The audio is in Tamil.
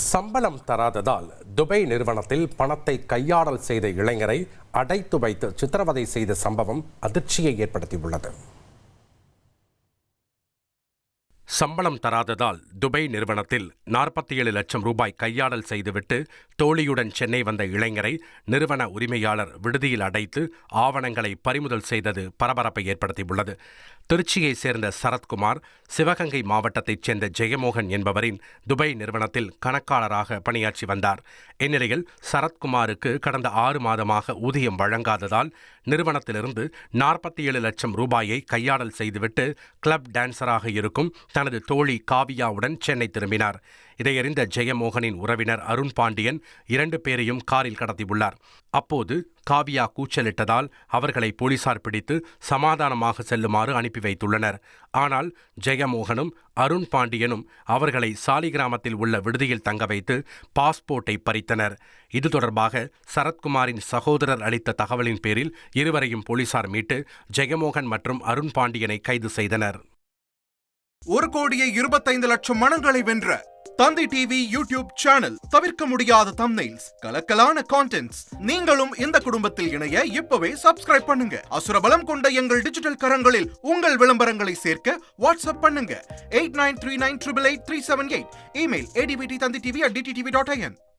சம்பளம் தராததால் துபாய் நிறுவனத்தில் பணத்தை கையாடல் செய்த இளைஞரை அடைத்து வைத்து சித்திரவதை செய்த சம்பவம் அதிர்ச்சியை ஏற்படுத்தியுள்ளது. சம்பளம் தராததால் துபாய் நிறுவனத்தில் 47 லட்சம் ரூபாய் கையாடல் செய்துவிட்டு தோழியுடன் சென்னை வந்த இளைஞரை நிறுவன உரிமையாளர் விடுதியில் அடைத்து ஆவணங்களை பறிமுதல் செய்தது பரபரப்பை ஏற்படுத்தியுள்ளது. திருச்சியைச் சேர்ந்த சரத்குமார், சிவகங்கை மாவட்டத்தைச் சேர்ந்த ஜெயமோகன் என்பவரின் துபாய் நிறுவனத்தில் கணக்காளராக பணியாற்றி வந்தார். இந்நிலையில் சரத்குமாருக்கு கடந்த 6 மாதமாக ஊதியம் வழங்காததால் நிறுவனத்திலிருந்து 47 லட்சம் ரூபாயை கையாடல் செய்துவிட்டு கிளப் டான்சராக இருக்கும் தனது தோழி காவியாவுடன் சென்னை திரும்பினார். இதையறிந்த ஜெயமோகனின் உறவினர் அருண் பாண்டியன் 2 பேரையும் காரில் கடத்தியுள்ளார். அப்போது காவியா கூச்சலிட்டதால் அவர்களை போலீசார் பிடித்து சமாதானமாக செல்லுமாறு அனுப்பி வைத்துள்ளனர். ஆனால் ஜெயமோகனும் அருண் பாண்டியனும் அவர்களை சாலிகிராமத்தில் உள்ள விடுதியில் தங்க வைத்து பாஸ்போர்ட்டை பறித்தனர். இது தொடர்பாக சரத்குமாரின் சகோதரர் அளித்த தகவலின் பேரில் இருவரையும் போலீசார் மீட்டு ஜெயமோகன் மற்றும் அருண் பாண்டியனை கைது செய்தனர். 1,25,00,000 மனங்களை வென்ற தந்தி டிவி யூடியூப் சேனல். தவிர்க்க முடியாத தம்ப்நெயில்ஸ், கலக்கலான கான்டென்ட்ஸ். நீங்களும் இந்த குடும்பத்தில் இணைய இப்பவே சப்ஸ்கிரைப் பண்ணுங்க. அசுரபலம் கொண்ட எங்கள் டிஜிட்டல் கரங்களில் உங்கள் விளம்பரங்களை சேர்க்க வாட்ஸ்அப் பண்ணுங்க. 8939888378. Email advtthanditv@dttv.in.